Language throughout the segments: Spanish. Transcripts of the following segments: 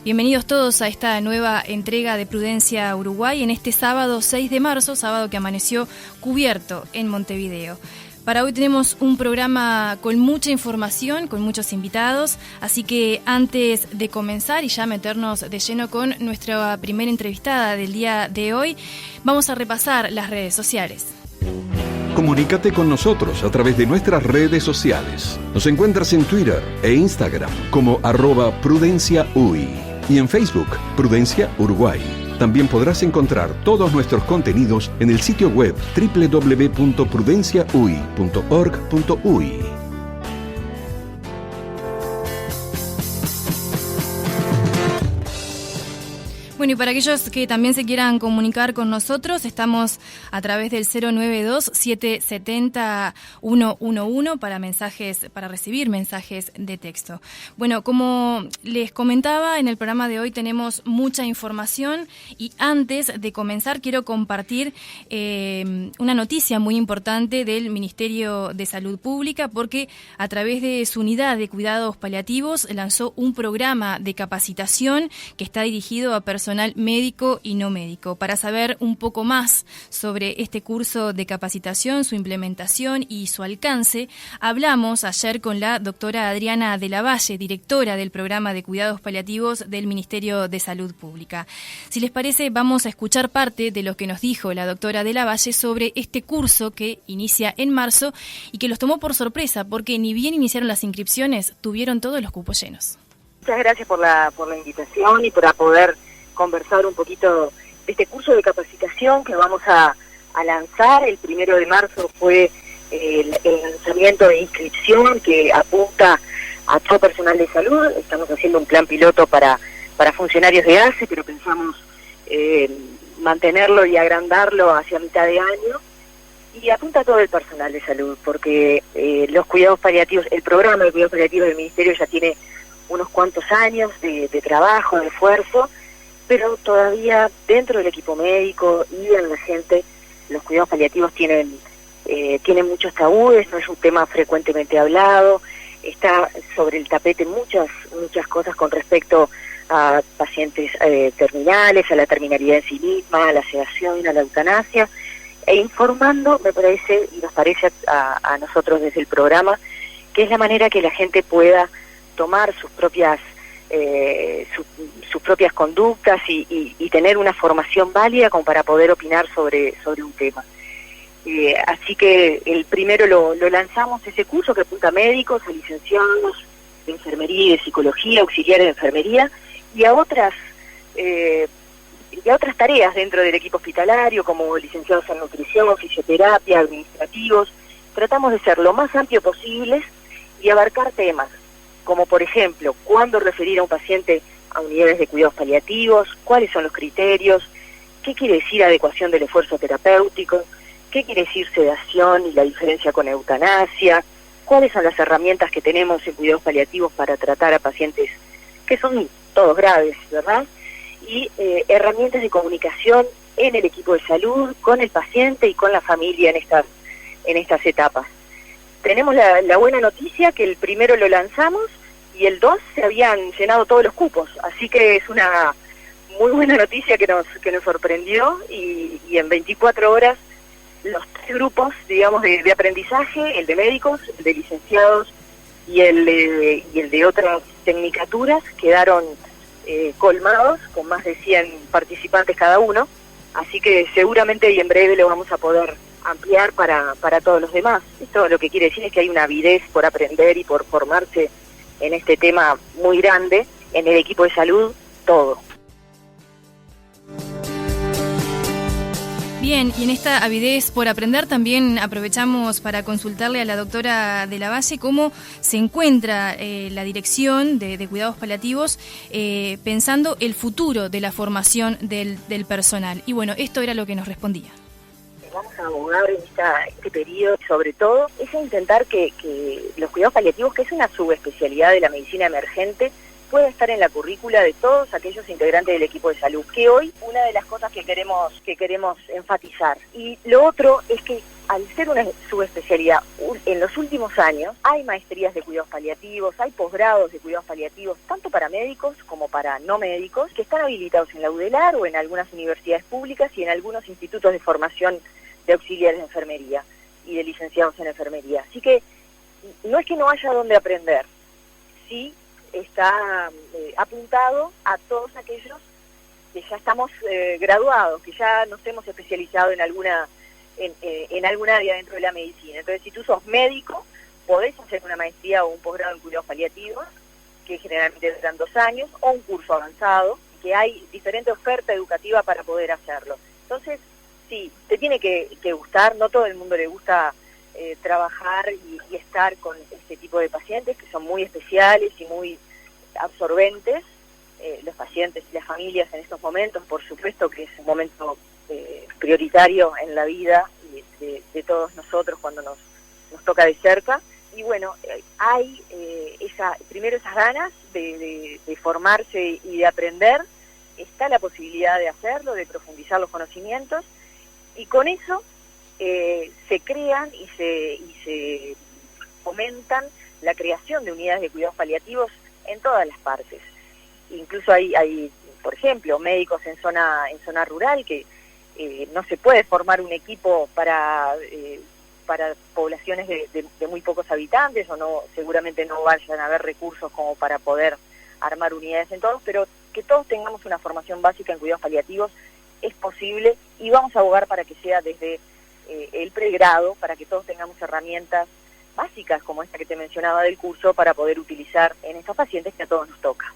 Bienvenidos todos a esta nueva entrega de Prudencia Uruguay en este sábado 6 de marzo, sábado que amaneció cubierto en Montevideo. Para hoy tenemos un programa con mucha información, con muchos invitados, así que antes de comenzar y ya meternos de lleno con nuestra primera entrevistada del día de hoy, vamos a repasar las redes sociales. Comunícate con nosotros a través de nuestras redes sociales. Nos encuentras en Twitter e Instagram como @PrudenciaUY y en Facebook Prudencia Uruguay. También podrás encontrar todos nuestros contenidos en el sitio web www.prudenciauy.org.uy. Bueno, y para aquellos que también se quieran comunicar con nosotros, estamos a través del 092-770-111 para recibir mensajes de texto. Bueno, como les comentaba, en el programa de hoy tenemos mucha información y antes de comenzar quiero compartir una noticia muy importante del Ministerio de Salud Pública, porque a través de su unidad de cuidados paliativos lanzó un programa de capacitación que está dirigido a personal médico y no médico. Para saber un poco más sobre este curso de capacitación, su implementación y su alcance, hablamos ayer con la doctora Adriana de la Valle, directora del programa de cuidados paliativos del Ministerio de Salud Pública. Si les parece, vamos a escuchar parte de lo que nos dijo la doctora de la Valle sobre este curso que inicia en marzo y que los tomó por sorpresa porque ni bien iniciaron las inscripciones, tuvieron todos los cupos llenos. Muchas gracias por la invitación y por poder conversar un poquito de este curso de capacitación que vamos a lanzar. El 1 de marzo fue el lanzamiento de inscripción que apunta a todo personal de salud. Estamos haciendo un plan piloto para funcionarios de ACE, pero pensamos mantenerlo y agrandarlo hacia mitad de año. Y apunta a todo el personal de salud, porque los cuidados paliativos, el programa de cuidados paliativos del Ministerio ya tiene unos cuantos años de trabajo, de esfuerzo, pero todavía dentro del equipo médico y en la gente, los cuidados paliativos tienen muchos tabúes, no es un tema frecuentemente hablado, está sobre el tapete muchas cosas con respecto a pacientes terminales, a la terminalidad en sí misma, a la sedación, a la eutanasia, e informando, me parece, y nos parece a nosotros desde el programa, que es la manera que la gente pueda tomar sus propias conductas y tener una formación válida como para poder opinar sobre un tema. Así que el primero lo lanzamos, ese curso que apunta a médicos, a licenciados de enfermería y de psicología, auxiliares de enfermería y a otras tareas dentro del equipo hospitalario, como licenciados en nutrición, fisioterapia, administrativos. Tratamos de ser lo más amplio posibles y abarcar temas como, por ejemplo, cuándo referir a un paciente a unidades de cuidados paliativos, cuáles son los criterios, qué quiere decir adecuación del esfuerzo terapéutico, qué quiere decir sedación y la diferencia con eutanasia, cuáles son las herramientas que tenemos en cuidados paliativos para tratar a pacientes que son todos graves, ¿verdad? Y herramientas de comunicación en el equipo de salud, con el paciente y con la familia en estas etapas. Tenemos la buena noticia que el 1 lo lanzamos y el 2 se habían llenado todos los cupos, así que es una muy buena noticia que nos sorprendió y en 24 horas los 3 grupos, digamos, de aprendizaje, el de médicos, el de licenciados y el de otras tecnicaturas, quedaron colmados con más de 100 participantes cada uno, así que seguramente y en breve lo vamos a poder ampliar para todos los demás. Esto lo que quiere decir es que hay una avidez por aprender y por formarse en este tema muy grande, en el equipo de salud, todo. Bien, y en esta avidez por aprender también aprovechamos para consultarle a la doctora de la Valle cómo se encuentra la dirección de cuidados paliativos pensando el futuro de la formación del personal. Y bueno, esto era lo que nos respondía. Vamos a abogar en este periodo, sobre todo, es intentar que los cuidados paliativos, que es una subespecialidad de la medicina emergente, pueda estar en la currícula de todos aquellos integrantes del equipo de salud, que hoy una de las cosas que queremos enfatizar. Y lo otro es que al ser una subespecialidad, en los últimos años hay maestrías de cuidados paliativos, hay posgrados de cuidados paliativos, tanto para médicos como para no médicos, que están habilitados en la UDELAR o en algunas universidades públicas y en algunos institutos de formación de auxiliares de enfermería y de licenciados en enfermería. Así que no es que no haya donde aprender, sí está apuntado a todos aquellos que ya estamos graduados, que ya nos hemos especializado en alguna área dentro de la medicina. Entonces, si tú sos médico, podés hacer una maestría o un posgrado en cuidados paliativos, que generalmente duran 2 años, o un curso avanzado, que hay diferente oferta educativa para poder hacerlo. Entonces, sí, te tiene que gustar, no todo el mundo le gusta trabajar y estar con este tipo de pacientes, que son muy especiales y muy absorbentes. Los pacientes y las familias en estos momentos, por supuesto que es un momento prioritario en la vida de todos nosotros cuando nos toca de cerca. Y bueno, hay primero esas ganas de formarse y de aprender, está la posibilidad de hacerlo, de profundizar los conocimientos, y con eso se crean y se fomentan la creación de unidades de cuidados paliativos en todas las partes. Incluso hay, por ejemplo, médicos en zona rural que no se puede formar un equipo para poblaciones de muy pocos habitantes, o no, seguramente no vayan a haber recursos como para poder armar unidades en todos, pero que todos tengamos una formación básica en cuidados paliativos es posible, y vamos a abogar para que sea desde el pregrado, para que todos tengamos herramientas básicas como esta que te mencionaba del curso para poder utilizar en estos pacientes que a todos nos toca.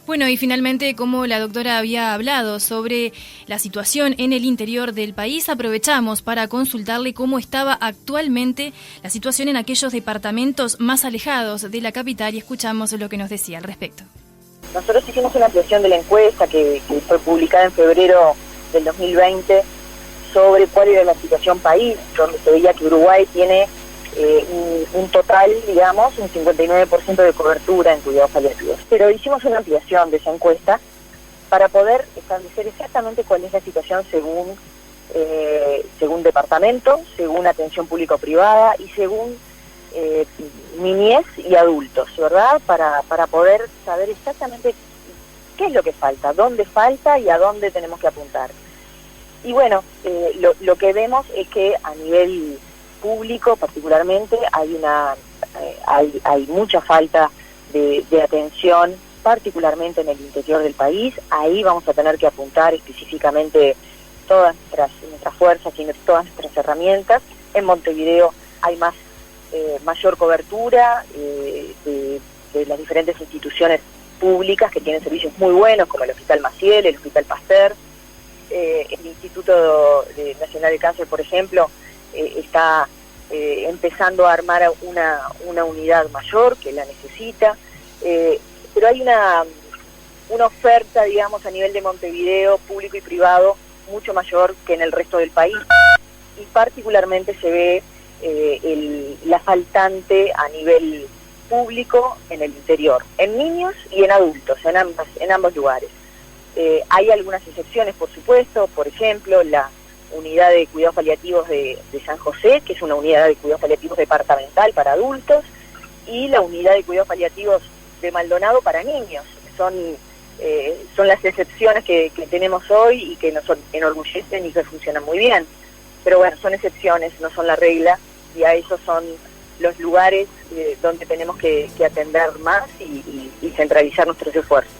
Bueno, y finalmente, como la doctora había hablado sobre la situación en el interior del país, aprovechamos para consultarle cómo estaba actualmente la situación en aquellos departamentos más alejados de la capital, y escuchamos lo que nos decía al respecto. Nosotros hicimos una ampliación de la encuesta que fue publicada en febrero del 2020 sobre cuál era la situación país, donde se veía que Uruguay tiene un total, digamos, un 59% de cobertura en cuidados paliativos. Pero hicimos una ampliación de esa encuesta para poder establecer exactamente cuál es la situación según departamento, según atención público-privada y según niñez y adultos, ¿verdad? Para poder saber exactamente qué es lo que falta, dónde falta y a dónde tenemos que apuntar. Y bueno, lo que vemos es que a nivel público particularmente hay mucha falta de atención, particularmente en el interior del país. Ahí vamos a tener que apuntar específicamente todas nuestras fuerzas y todas nuestras herramientas. En Montevideo hay mayor cobertura de las diferentes instituciones públicas que tienen servicios muy buenos, como el Hospital Maciel, el Hospital Pasteur. El Instituto Nacional de Cáncer, por ejemplo, está empezando a armar una unidad mayor que la necesita, pero hay una oferta, digamos, a nivel de Montevideo, público y privado, mucho mayor que en el resto del país, y particularmente se ve la faltante a nivel público en el interior, en niños y en adultos, en ambos lugares. Hay algunas excepciones, por supuesto, por ejemplo, la unidad de cuidados paliativos de San José, que es una unidad de cuidados paliativos departamental para adultos, y la unidad de cuidados paliativos de Maldonado para niños. Son las excepciones que tenemos hoy y que nos enorgullecen y que funcionan muy bien. Pero bueno, son excepciones, no son la regla, y a esos son los lugares donde tenemos que atender más y centralizar nuestros esfuerzos.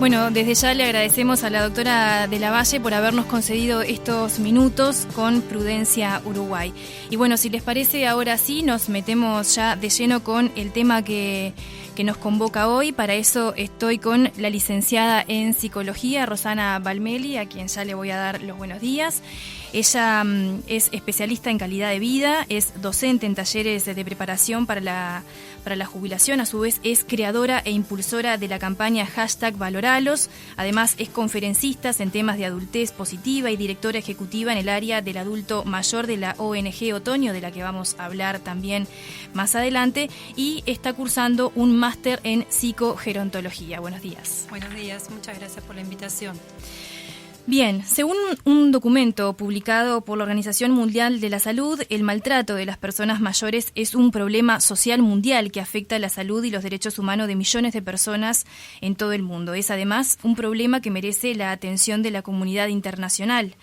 Bueno, desde ya le agradecemos a la doctora de la Valle por habernos concedido estos minutos con Prudencia Uruguay. Y bueno, si les parece, ahora sí nos metemos ya de lleno con el tema que nos convoca hoy. Para eso estoy con la licenciada en Psicología, Rosana Balmelli, a quien ya le voy a dar los buenos días. Ella es especialista en calidad de vida, es docente en talleres de preparación para la jubilación, a su vez es creadora e impulsora de la campaña #Valoralos, además es conferencista en temas de adultez positiva y directora ejecutiva en el área del adulto mayor de la ONG Otoño, de la que vamos a hablar también más adelante, y está cursando un máster en psicogerontología. Buenos días. Buenos días, muchas gracias por la invitación. Bien, según un documento publicado por la Organización Mundial de la Salud, el maltrato de las personas mayores es un problema social mundial que afecta la salud y los derechos humanos de millones de personas en todo el mundo. Es además un problema que merece la atención de la comunidad internacional.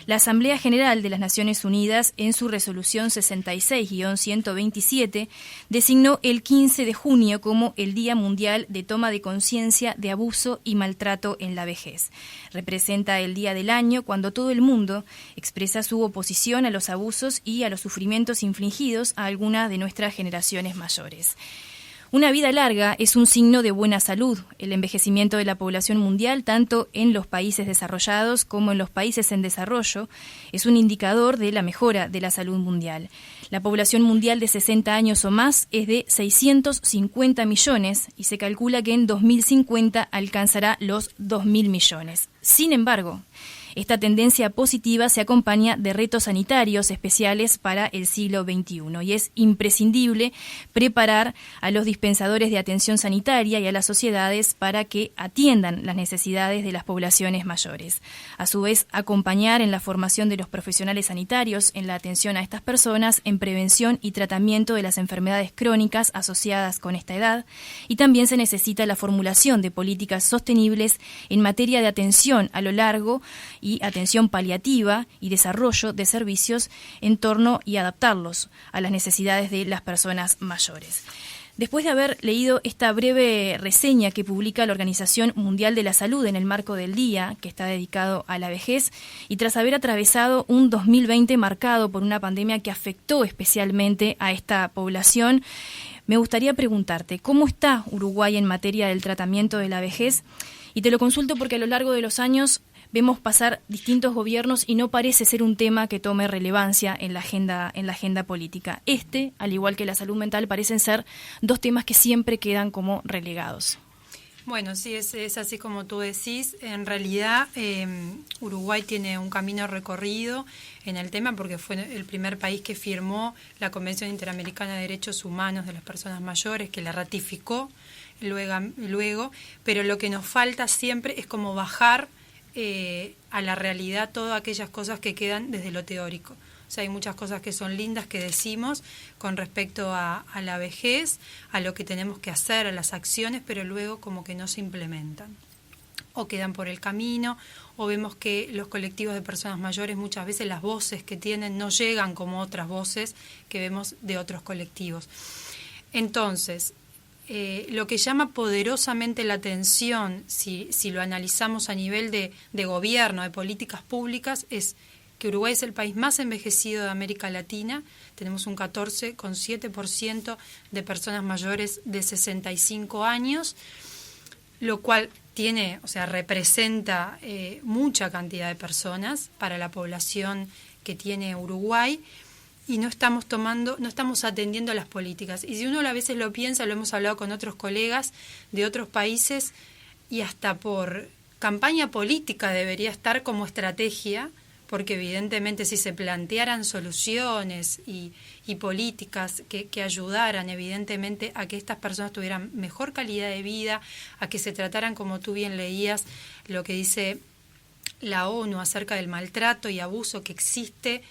La Asamblea General de las Naciones Unidas, en su resolución 66-127, designó el 15 de junio como el Día Mundial de Toma de Conciencia de Abuso y Maltrato en la Vejez. Representa el día del año cuando todo el mundo expresa su oposición a los abusos y a los sufrimientos infligidos a alguna de nuestras generaciones mayores. Una vida larga es un signo de buena salud. El envejecimiento de la población mundial, tanto en los países desarrollados como en los países en desarrollo, es un indicador de la mejora de la salud mundial. La población mundial de 60 años o más es de 650 millones y se calcula que en 2050 alcanzará los 2.000 millones. Sin embargo, esta tendencia positiva se acompaña de retos sanitarios especiales para el siglo XXI y es imprescindible preparar a los dispensadores de atención sanitaria y a las sociedades para que atiendan las necesidades de las poblaciones mayores. A su vez, acompañar en la formación de los profesionales sanitarios en la atención a estas personas, en prevención y tratamiento de las enfermedades crónicas asociadas con esta edad, y también se necesita la formulación de políticas sostenibles en materia de atención a lo largo y atención paliativa y desarrollo de servicios en torno y adaptarlos a las necesidades de las personas mayores. Después de haber leído esta breve reseña que publica la Organización Mundial de la Salud en el marco del día, que está dedicado a la vejez, y tras haber atravesado un 2020 marcado por una pandemia que afectó especialmente a esta población, me gustaría preguntarte, ¿cómo está Uruguay en materia del tratamiento de la vejez? Y te lo consulto porque a lo largo de los años vemos pasar distintos gobiernos y no parece ser un tema que tome relevancia en la agenda política. Al igual que la salud mental, parecen ser dos temas que siempre quedan como relegados. Bueno, sí, es así como tú decís. En realidad, Uruguay tiene un camino recorrido en el tema porque fue el primer país que firmó la Convención Interamericana de Derechos Humanos de las Personas Mayores, que la ratificó luego, pero lo que nos falta siempre es como bajar a la realidad todas aquellas cosas que quedan desde lo teórico. O sea, hay muchas cosas que son lindas que decimos con respecto a la vejez, a lo que tenemos que hacer, a las acciones, pero luego como que no se implementan. O quedan por el camino, o vemos que los colectivos de personas mayores muchas veces las voces que tienen no llegan como otras voces que vemos de otros colectivos. Entonces, lo que llama poderosamente la atención, si lo analizamos a nivel de gobierno, de políticas públicas, es que Uruguay es el país más envejecido de América Latina. Tenemos un 14,7% de personas mayores de 65 años, lo cual representa mucha cantidad de personas para la población que tiene Uruguay. Y no estamos atendiendo a las políticas. Y si uno a veces lo piensa, lo hemos hablado con otros colegas de otros países, y hasta por campaña política debería estar como estrategia, porque evidentemente si se plantearan soluciones y políticas que ayudaran evidentemente a que estas personas tuvieran mejor calidad de vida, a que se trataran, como tú bien leías, lo que dice la ONU acerca del maltrato y abuso que existe,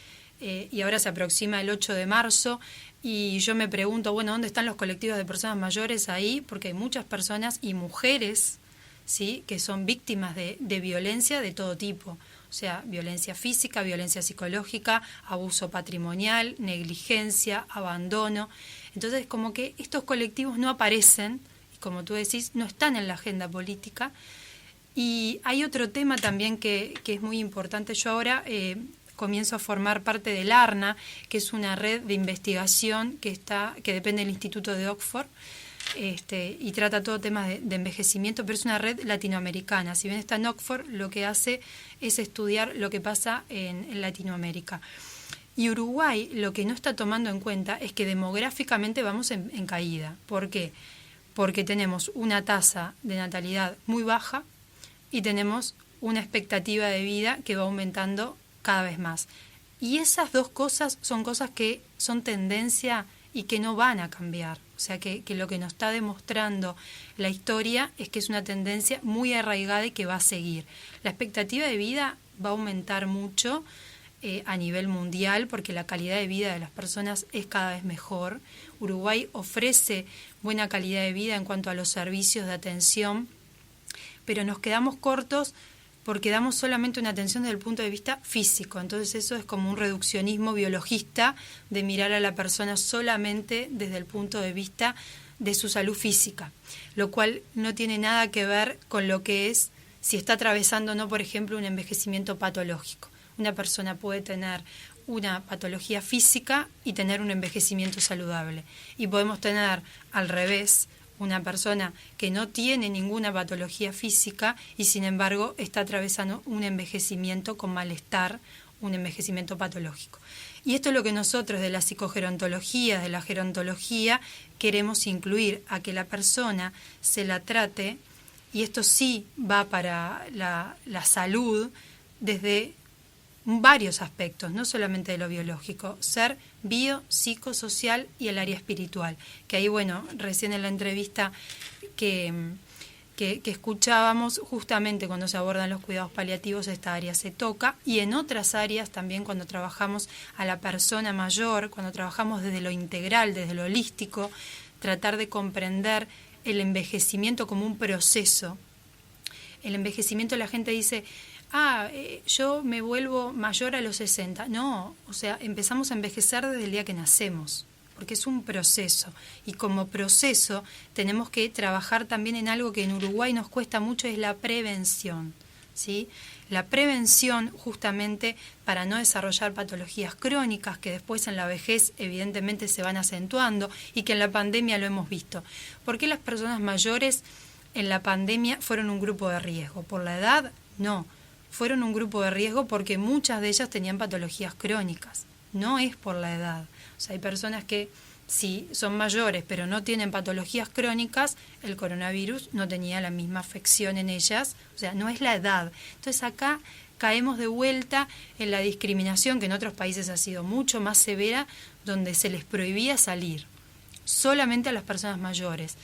y ahora se aproxima el 8 de marzo, y yo me pregunto, bueno, ¿dónde están los colectivos de personas mayores ahí? Porque hay muchas personas y mujeres, ¿sí?, que son víctimas de violencia de todo tipo. O sea, violencia física, violencia psicológica, abuso patrimonial, negligencia, abandono. Entonces, como que estos colectivos no aparecen, y como tú decís, no están en la agenda política. Y hay otro tema también que es muy importante. Yo ahora comienzo a formar parte del ARNA, que es una red de investigación que depende del Instituto de Oxford, y trata todo temas de envejecimiento, pero es una red latinoamericana. Si bien está en Oxford, lo que hace es estudiar lo que pasa en Latinoamérica. Y Uruguay lo que no está tomando en cuenta es que demográficamente vamos en caída. ¿Por qué? Porque tenemos una tasa de natalidad muy baja y tenemos una expectativa de vida que va aumentando cada vez más. Y esas dos cosas son cosas que son tendencia y que no van a cambiar. O sea que lo que nos está demostrando la historia es que es una tendencia muy arraigada y que va a seguir. La expectativa de vida va a aumentar mucho a nivel mundial porque la calidad de vida de las personas es cada vez mejor. Uruguay ofrece buena calidad de vida en cuanto a los servicios de atención, pero nos quedamos cortos porque damos solamente una atención desde el punto de vista físico. Entonces eso es como un reduccionismo biologista de mirar a la persona solamente desde el punto de vista de su salud física, lo cual no tiene nada que ver con lo que es si está atravesando o no, por ejemplo, un envejecimiento patológico. Una persona puede tener una patología física y tener un envejecimiento saludable. Y podemos tener al revés, una persona que no tiene ninguna patología física y sin embargo está atravesando un envejecimiento con malestar, un envejecimiento patológico. Y esto es lo que nosotros de la psicogerontología, de la gerontología, queremos incluir, a que la persona se la trate, y esto sí va para la salud desde varios aspectos, no solamente de lo biológico, ser bio, psicosocial y el área espiritual. Que ahí, bueno, recién en la entrevista que escuchábamos, justamente cuando se abordan los cuidados paliativos, esta área se toca, y en otras áreas también cuando trabajamos a la persona mayor, cuando trabajamos desde lo integral, desde lo holístico, tratar de comprender el envejecimiento como un proceso. El envejecimiento, la gente dice, yo me vuelvo mayor a los 60. No, o sea, empezamos a envejecer desde el día que nacemos, porque es un proceso. Y como proceso tenemos que trabajar también en algo que en Uruguay nos cuesta mucho, es la prevención, ¿sí? La prevención justamente para no desarrollar patologías crónicas que después en la vejez evidentemente se van acentuando y que en la pandemia lo hemos visto. ¿Por qué las personas mayores en la pandemia fueron un grupo de riesgo? ¿Por la edad? No. Fueron un grupo de riesgo porque muchas de ellas tenían patologías crónicas. No es por la edad. O sea, hay personas que sí son mayores pero no tienen patologías crónicas, el coronavirus no tenía la misma afección en ellas. O sea, no es la edad. Entonces acá caemos de vuelta en la discriminación que en otros países ha sido mucho más severa, donde se les prohibía salir solamente a las personas mayores.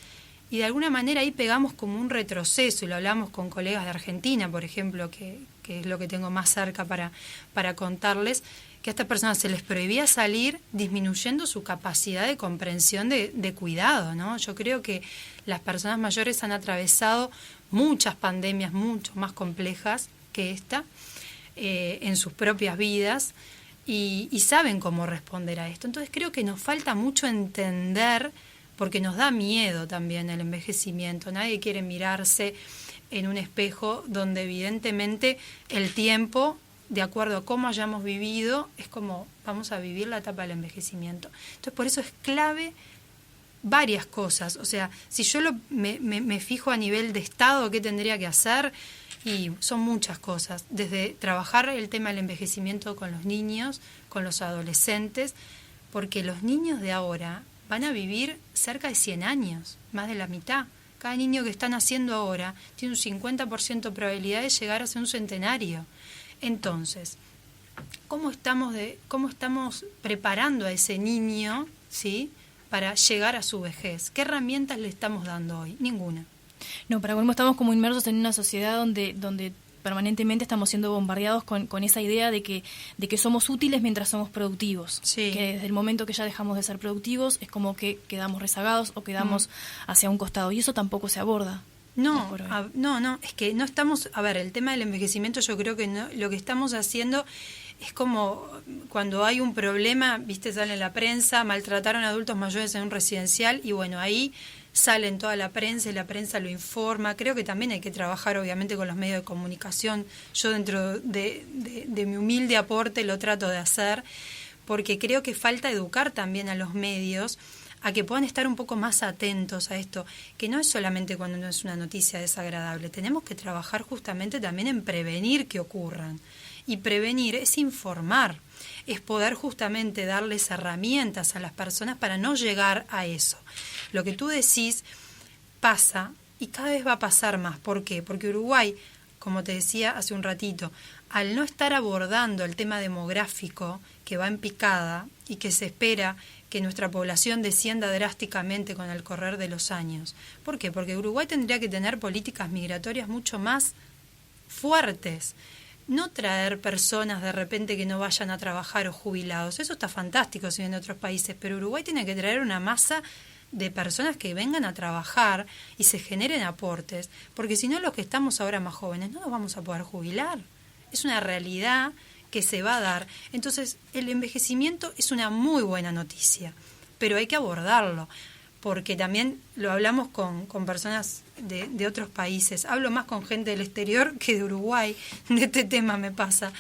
Y de alguna manera ahí pegamos como un retroceso, y lo hablamos con colegas de Argentina, por ejemplo, que es lo que tengo más cerca para contarles, que a estas personas se les prohibía salir, disminuyendo su capacidad de comprensión de cuidado, ¿no? Yo creo que las personas mayores han atravesado muchas pandemias mucho más complejas que esta en sus propias vidas y saben cómo responder a esto. Entonces creo que nos falta mucho entender, porque nos da miedo también el envejecimiento. Nadie quiere mirarse en un espejo donde evidentemente el tiempo, de acuerdo a cómo hayamos vivido, es como vamos a vivir la etapa del envejecimiento. Entonces por eso es clave varias cosas. O sea, si yo me fijo a nivel de Estado qué tendría que hacer, y son muchas cosas, desde trabajar el tema del envejecimiento con los niños, con los adolescentes, porque los niños de ahora van a vivir cerca de 100 años, más de la mitad. Cada niño que está naciendo ahora tiene un 50% de probabilidad de llegar a ser un centenario. Entonces, ¿cómo estamos preparando a ese niño, ¿sí?, para llegar a su vejez? ¿Qué herramientas le estamos dando hoy? Ninguna. No, para colmo estamos como inmersos en una sociedad donde permanentemente estamos siendo bombardeados con esa idea de que somos útiles mientras somos productivos. Sí. Que desde el momento que ya dejamos de ser productivos es como que quedamos rezagados o quedamos hacia un costado. Y eso tampoco se aborda. No, es que no estamos... A ver, el tema del envejecimiento, yo creo que no, lo que estamos haciendo es como cuando hay un problema, viste, sale en la prensa, maltrataron a adultos mayores en un residencial, y bueno, ahí sale en toda la prensa y la prensa lo informa. Creo que también hay que trabajar obviamente con los medios de comunicación. Yo dentro de mi humilde aporte lo trato de hacer, porque creo que falta educar también a los medios a que puedan estar un poco más atentos a esto, que no es solamente cuando no es una noticia desagradable. Tenemos que trabajar justamente también en prevenir que ocurran. Y prevenir es informar, es poder justamente darles herramientas a las personas para no llegar a eso. Lo que tú decís pasa y cada vez va a pasar más. ¿Por qué? Porque Uruguay, como te decía hace un ratito, al no estar abordando el tema demográfico que va en picada y que se espera que nuestra población descienda drásticamente con el correr de los años. ¿Por qué? Porque Uruguay tendría que tener políticas migratorias mucho más fuertes. No traer personas de repente que no vayan a trabajar o jubilados. Eso está fantástico si vienen de otros países, pero Uruguay tiene que traer una masa de personas que vengan a trabajar y se generen aportes, porque si no los que estamos ahora más jóvenes no nos vamos a poder jubilar. Es una realidad que se va a dar. Entonces, el envejecimiento es una muy buena noticia, pero hay que abordarlo, porque también lo hablamos con personas de otros países. Hablo más con gente del exterior que de Uruguay, de este tema me pasa.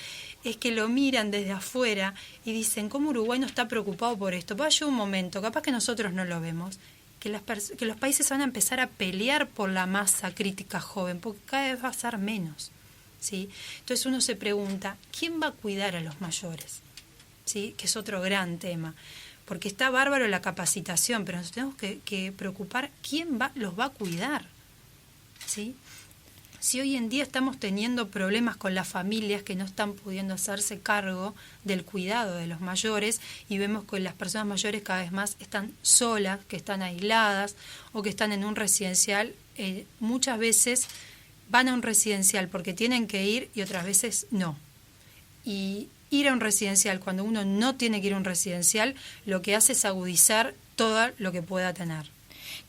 Es que lo miran desde afuera y dicen, ¿cómo Uruguay no está preocupado por esto? Va a llegar un momento, capaz que nosotros no lo vemos, que los países van a empezar a pelear por la masa crítica joven, porque cada vez va a ser menos, ¿sí? Entonces uno se pregunta, ¿quién va a cuidar a los mayores? ¿Sí? Que es otro gran tema, porque está bárbaro la capacitación, pero nos tenemos que preocupar quién los va a cuidar, ¿sí? Si hoy en día estamos teniendo problemas con las familias que no están pudiendo hacerse cargo del cuidado de los mayores y vemos que las personas mayores cada vez más están solas, que están aisladas o que están en un residencial, muchas veces van a un residencial porque tienen que ir y otras veces no. Y ir a un residencial cuando uno no tiene que ir a un residencial, lo que hace es agudizar todo lo que pueda tener.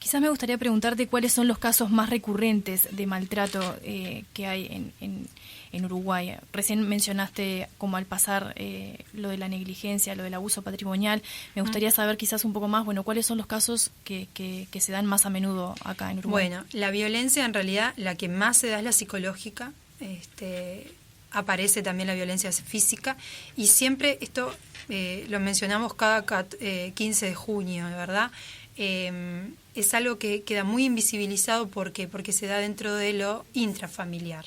Quizás me gustaría preguntarte cuáles son los casos más recurrentes de maltrato que hay en Uruguay. Recién mencionaste como al pasar lo de la negligencia, lo del abuso patrimonial. Me gustaría saber quizás un poco más, bueno, cuáles son los casos que se dan más a menudo acá en Uruguay. Bueno, la violencia en realidad la que más se da es la psicológica. Aparece también la violencia física y siempre esto lo mencionamos cada 15 de junio, ¿verdad? Es algo que queda muy invisibilizado porque se da dentro de lo intrafamiliar.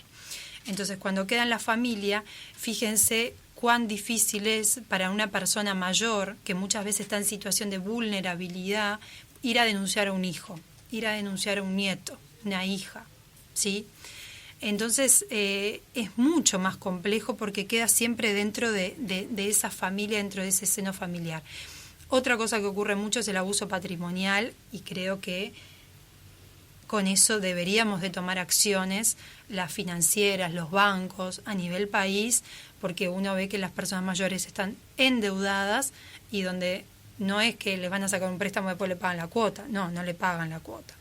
Entonces, cuando queda en la familia, fíjense cuán difícil es para una persona mayor, que muchas veces está en situación de vulnerabilidad, ir a denunciar a un hijo, ir a denunciar a un nieto, una hija, ¿sí? Entonces, es mucho más complejo porque queda siempre dentro de esa familia, dentro de ese seno familiar. Otra cosa que ocurre mucho es el abuso patrimonial y creo que con eso deberíamos de tomar acciones, las financieras, los bancos, a nivel país, porque uno ve que las personas mayores están endeudadas y donde no es que les van a sacar un préstamo y después le pagan la cuota, no le pagan la cuota.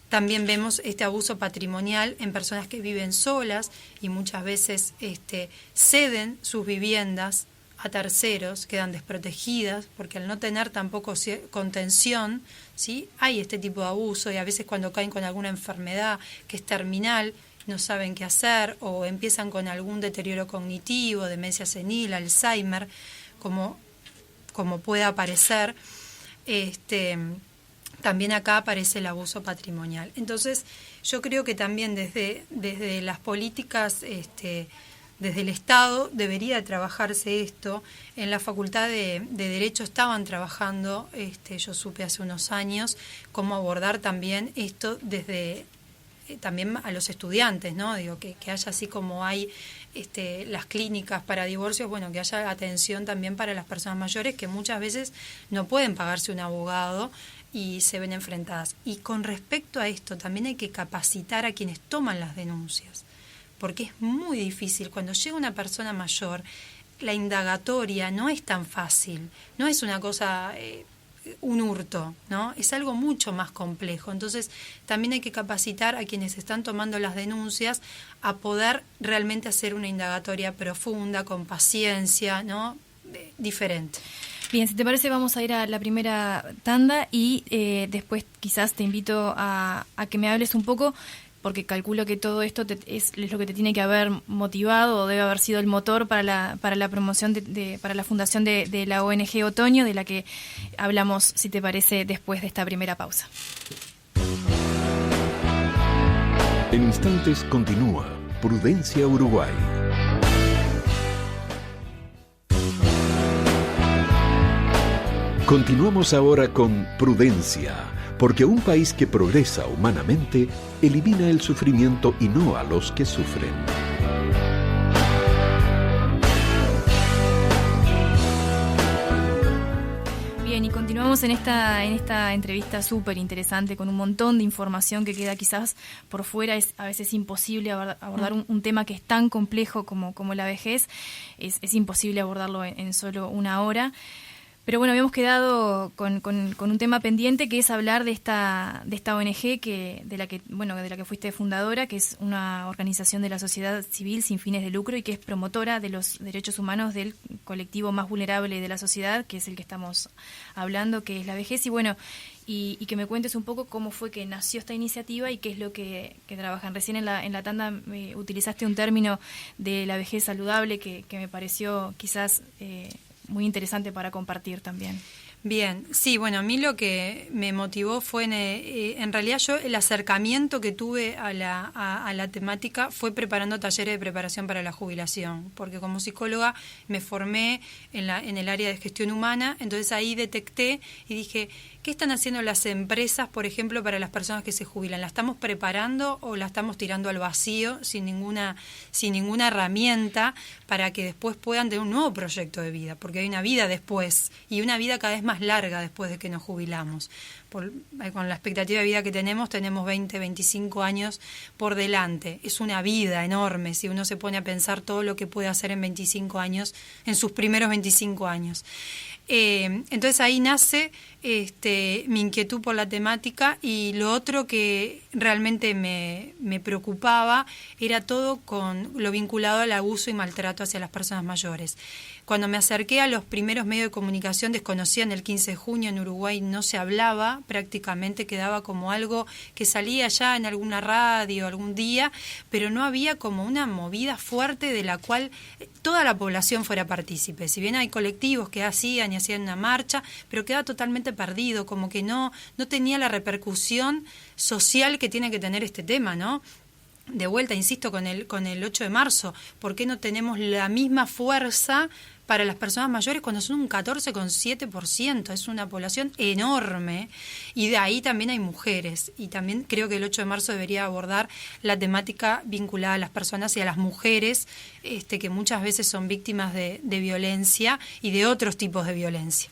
También vemos este abuso patrimonial en personas que viven solas y muchas veces ceden sus viviendas a terceros, quedan desprotegidas, porque al no tener tampoco contención, ¿sí? Hay este tipo de abuso y a veces cuando caen con alguna enfermedad que es terminal, no saben qué hacer o empiezan con algún deterioro cognitivo, demencia senil, Alzheimer, como puede aparecer, también acá aparece el abuso patrimonial. Entonces, yo creo que también desde las políticas desde el Estado debería trabajarse esto. En la Facultad de Derecho estaban trabajando, yo supe hace unos años, cómo abordar también esto desde también a los estudiantes, ¿no? Digo, que haya así como hay las clínicas para divorcios, bueno, que haya atención también para las personas mayores que muchas veces no pueden pagarse un abogado y se ven enfrentadas. Y con respecto a esto, también hay que capacitar a quienes toman las denuncias, porque es muy difícil. Cuando llega una persona mayor, la indagatoria no es tan fácil, no es una cosa, un hurto, ¿no? Es algo mucho más complejo. Entonces, también hay que capacitar a quienes están tomando las denuncias a poder realmente hacer una indagatoria profunda, con paciencia, ¿no? Diferente. Bien, si te parece vamos a ir a la primera tanda y después quizás te invito a que me hables un poco, porque calculo que todo esto es lo que te tiene que haber motivado o debe haber sido el motor para la promoción para la fundación de la ONG Otoño, de la que hablamos, si te parece, después de esta primera pausa. En instantes continúa Prudencia Uruguay. Continuamos ahora con Prudencia, porque un país que progresa humanamente elimina el sufrimiento y no a los que sufren. seguimos en esta entrevista súper interesante con un montón de información que queda quizás por fuera. Es a veces imposible abordar un tema que es tan complejo como la vejez. Es imposible abordarlo en solo una hora. Pero bueno, habíamos quedado con un tema pendiente, que es hablar de esta ONG de la que fuiste fundadora, que es una organización de la sociedad civil sin fines de lucro y que es promotora de los derechos humanos del colectivo más vulnerable de la sociedad, que es el que estamos hablando, que es la vejez. Y bueno, y que me cuentes un poco cómo fue que nació esta iniciativa y qué es lo que trabajan. Recién en la tanda utilizaste un término de la vejez saludable que me pareció quizás muy interesante para compartir también. Bien, sí, bueno, a mí lo que me motivó fue, en realidad yo el acercamiento que tuve a la temática fue preparando talleres de preparación para la jubilación, porque como psicóloga me formé en el área de gestión humana, entonces ahí detecté y dije, ¿qué están haciendo las empresas, por ejemplo, para las personas que se jubilan? ¿La estamos preparando o la estamos tirando al vacío sin ninguna herramienta para que después puedan tener un nuevo proyecto de vida? Porque hay una vida después y una vida cada vez más larga después de que nos jubilamos. Con la expectativa de vida que tenemos 20, 25 años por delante. Es una vida enorme si uno se pone a pensar todo lo que puede hacer en 25 años, en sus primeros 25 años. Entonces ahí nace mi inquietud por la temática, y lo otro que realmente me preocupaba era todo con lo vinculado al abuso y maltrato hacia las personas mayores. Cuando me acerqué a los primeros medios de comunicación, desconocían el 15 de junio en Uruguay, no se hablaba, prácticamente quedaba como algo que salía ya en alguna radio algún día, pero no había como una movida fuerte de la cual toda la población fuera partícipe. Si bien hay colectivos que hacían una marcha, pero quedaba totalmente perdido, como que no tenía la repercusión social que tiene que tener este tema, ¿no? De vuelta, insisto, con el 8 de marzo, ¿por qué no tenemos la misma fuerza para las personas mayores cuando son un 14,7%? Es una población enorme, y de ahí también hay mujeres, y también creo que el 8 de marzo debería abordar la temática vinculada a las personas y a las mujeres, que muchas veces son víctimas de violencia y de otros tipos de violencia.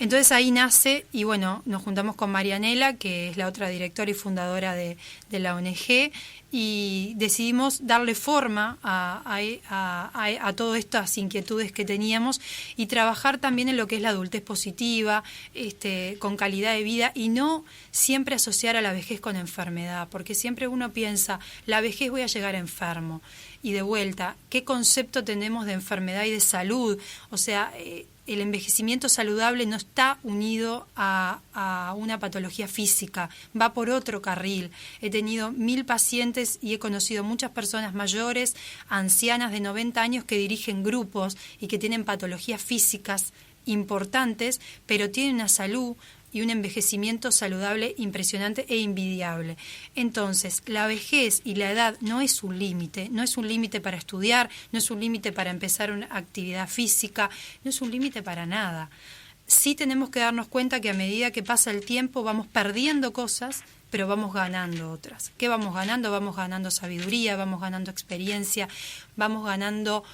Entonces ahí nace, y bueno, nos juntamos con Marianela, que es la otra directora y fundadora de la ONG, y decidimos darle forma a todas estas inquietudes que teníamos, y trabajar también en lo que es la adultez positiva, con calidad de vida, y no siempre asociar a la vejez con enfermedad, porque siempre uno piensa, la vejez voy a llegar enfermo. Y de vuelta, ¿qué concepto tenemos de enfermedad y de salud? O sea, el envejecimiento saludable no está unido a una patología física, va por otro carril. He tenido 1000 pacientes y he conocido muchas personas mayores, ancianas de 90 años que dirigen grupos y que tienen patologías físicas importantes, pero tienen una salud y un envejecimiento saludable impresionante e envidiable. Entonces, la vejez y la edad no es un límite para estudiar, no es un límite para empezar una actividad física, no es un límite para nada. Sí tenemos que darnos cuenta que a medida que pasa el tiempo vamos perdiendo cosas, pero vamos ganando otras. ¿Qué vamos ganando? Vamos ganando sabiduría, vamos ganando experiencia, vamos ganando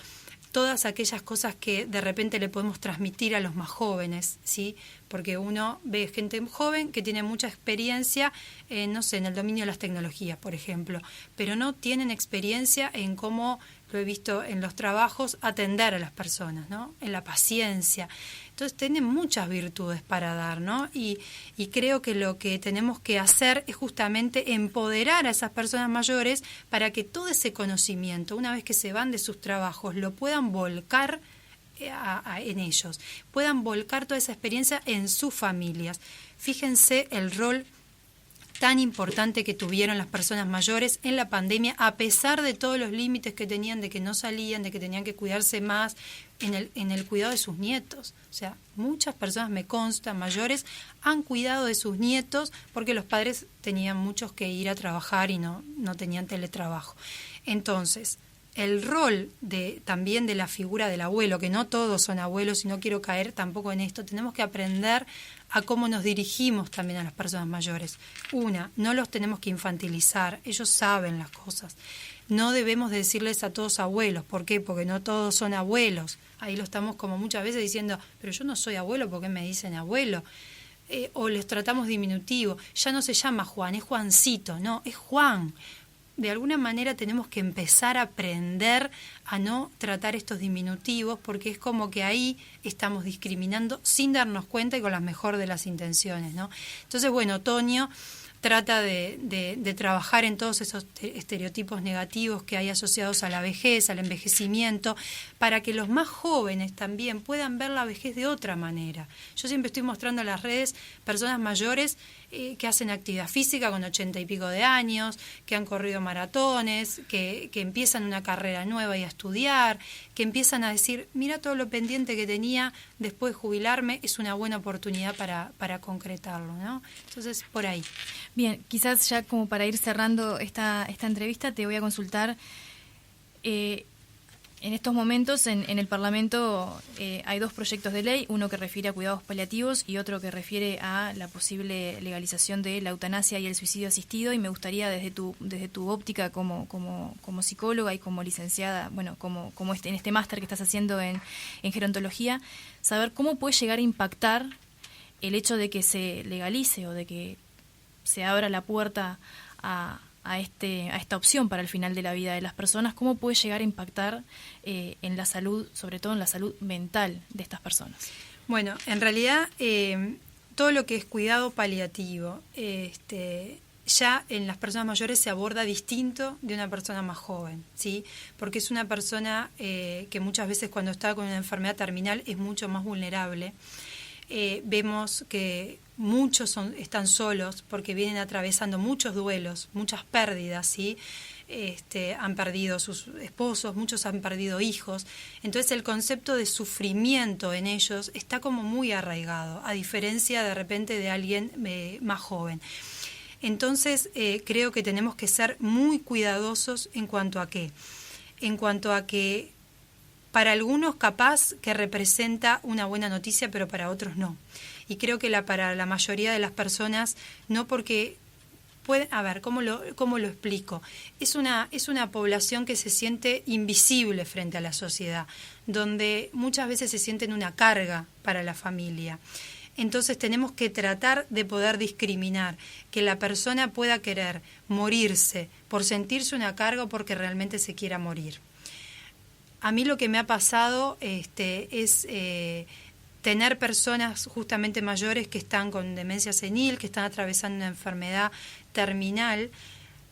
todas aquellas cosas que de repente le podemos transmitir a los más jóvenes, ¿sí? Porque uno ve gente joven que tiene mucha experiencia, en el dominio de las tecnologías, por ejemplo, pero no tienen experiencia en cómo, lo he visto en los trabajos, atender a las personas, ¿no? En la paciencia. Entonces tienen muchas virtudes para dar, ¿no? Y creo que lo que tenemos que hacer es justamente empoderar a esas personas mayores para que todo ese conocimiento, una vez que se van de sus trabajos, lo puedan volcar en ellos, puedan volcar toda esa experiencia en sus familias. Fíjense el rol tan importante que tuvieron las personas mayores en la pandemia, a pesar de todos los límites que tenían, de que no salían, de que tenían que cuidarse más, en el cuidado de sus nietos. O sea, muchas personas, me consta, mayores, han cuidado de sus nietos porque los padres tenían muchos que ir a trabajar y no tenían teletrabajo. Entonces, el rol también de la figura del abuelo, que no todos son abuelos y no quiero caer tampoco en esto, tenemos que aprender a cómo nos dirigimos también a las personas mayores. No los tenemos que infantilizar, ellos saben las cosas. no debemos decirles a todos abuelos. ¿Por qué? Porque no todos son abuelos. Ahí lo estamos como muchas veces diciendo, pero yo no soy abuelo, ¿por qué me dicen abuelo? O les tratamos diminutivo. Ya no se llama Juan, es Juancito, no, es Juan. De alguna manera tenemos que empezar a aprender a no tratar estos diminutivos, porque es como que ahí estamos discriminando sin darnos cuenta y con la mejor de las intenciones, ¿no? Entonces, bueno, Otoño trata de trabajar en todos esos estereotipos negativos que hay asociados a la vejez, al envejecimiento, para que los más jóvenes también puedan ver la vejez de otra manera. Yo siempre estoy mostrando en las redes personas mayores que hacen actividad física con 80 y pico de años, que han corrido maratones, que empiezan una carrera nueva y a estudiar, que empiezan a decir, mira todo lo pendiente que tenía, después de jubilarme, es una buena oportunidad para concretarlo, ¿no? Entonces, por ahí. Bien, quizás ya como para ir cerrando esta entrevista, te voy a consultar. En estos momentos en el Parlamento hay 2 proyectos de ley, uno que refiere a cuidados paliativos y otro que refiere a la posible legalización de la eutanasia y el suicidio asistido, y me gustaría desde tu óptica como psicóloga y como licenciada, bueno, como en este máster que estás haciendo en gerontología, saber cómo puede llegar a impactar el hecho de que se legalice o de que se abra la puerta a esta opción para el final de la vida de las personas, cómo puede llegar a impactar en la salud, sobre todo en la salud mental de estas personas. Bueno, en realidad todo lo que es cuidado paliativo, ya en las personas mayores se aborda distinto de una persona más joven, ¿sí? Porque es una persona que muchas veces cuando está con una enfermedad terminal es mucho más vulnerable. Vemos que muchos están solos porque vienen atravesando muchos duelos, muchas pérdidas, ¿sí? Han perdido sus esposos, muchos han perdido hijos. Entonces el concepto de sufrimiento en ellos está como muy arraigado, a diferencia de repente de alguien más joven. Entonces creo que tenemos que ser muy cuidadosos en cuanto a qué. En cuanto a que para algunos capaz que representa una buena noticia, pero para otros no. Y creo que para la mayoría de las personas no, porque a ver, ¿cómo lo explico? Es una población que se siente invisible frente a la sociedad, donde muchas veces se sienten una carga para la familia. Entonces tenemos que tratar de poder discriminar, que la persona pueda querer morirse por sentirse una carga o porque realmente se quiera morir. A mí lo que me ha pasado es tener personas justamente mayores que están con demencia senil, que están atravesando una enfermedad terminal,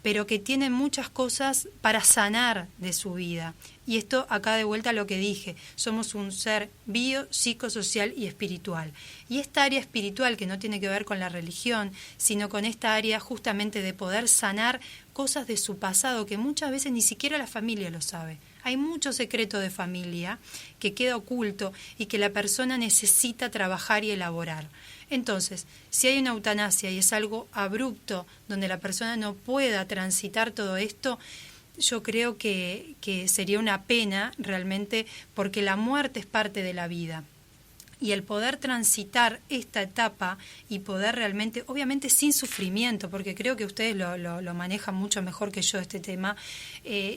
pero que tienen muchas cosas para sanar de su vida. Y esto acá de vuelta a lo que dije, somos un ser bio, psicosocial y espiritual. Y esta área espiritual, que no tiene que ver con la religión, sino con esta área justamente de poder sanar cosas de su pasado que muchas veces ni siquiera la familia lo sabe. Hay mucho secreto de familia que queda oculto y que la persona necesita trabajar y elaborar. Entonces, si hay una eutanasia y es algo abrupto, donde la persona no pueda transitar todo esto, yo creo que sería una pena realmente, porque la muerte es parte de la vida. Y el poder transitar esta etapa y poder realmente, obviamente sin sufrimiento, porque creo que ustedes lo manejan mucho mejor que yo este tema,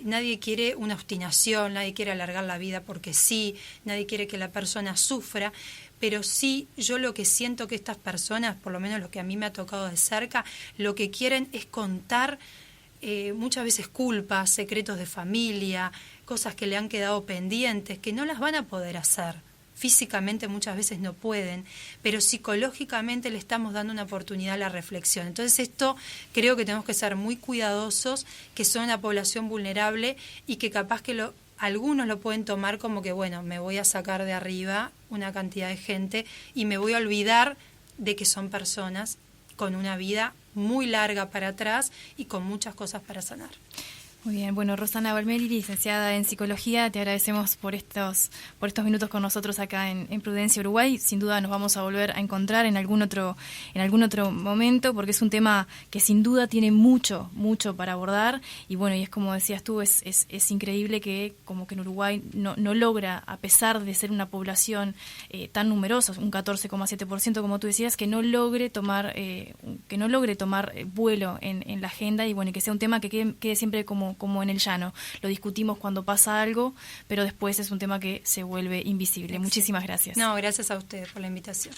nadie quiere una obstinación, nadie quiere alargar la vida porque sí, nadie quiere que la persona sufra, pero sí, yo lo que siento que estas personas, por lo menos lo que a mí me ha tocado de cerca, lo que quieren es contar muchas veces culpas, secretos de familia, cosas que le han quedado pendientes, que no las van a poder hacer. Físicamente muchas veces no pueden, pero psicológicamente le estamos dando una oportunidad a la reflexión. Entonces esto creo que tenemos que ser muy cuidadosos, que son una población vulnerable y que capaz que algunos lo pueden tomar como que, bueno, me voy a sacar de arriba una cantidad de gente y me voy a olvidar de que son personas con una vida muy larga para atrás y con muchas cosas para sanar. Muy bien, bueno, Rosana Balmeri, licenciada en Psicología, te agradecemos por estos minutos con nosotros acá en Prudencia Uruguay. Sin duda nos vamos a volver a encontrar en algún otro momento, porque es un tema que sin duda tiene mucho para abordar. Y bueno, y es como decías tú, es increíble que como que en Uruguay no logra, a pesar de ser una población tan numerosa, un 14,7%, como tú decías, que no logre tomar vuelo en la agenda, y bueno, que sea un tema que quede siempre como como en el llano. Lo discutimos cuando pasa algo, pero después es un tema que se vuelve invisible. Muchísimas gracias. No, gracias a ustedes por la invitación.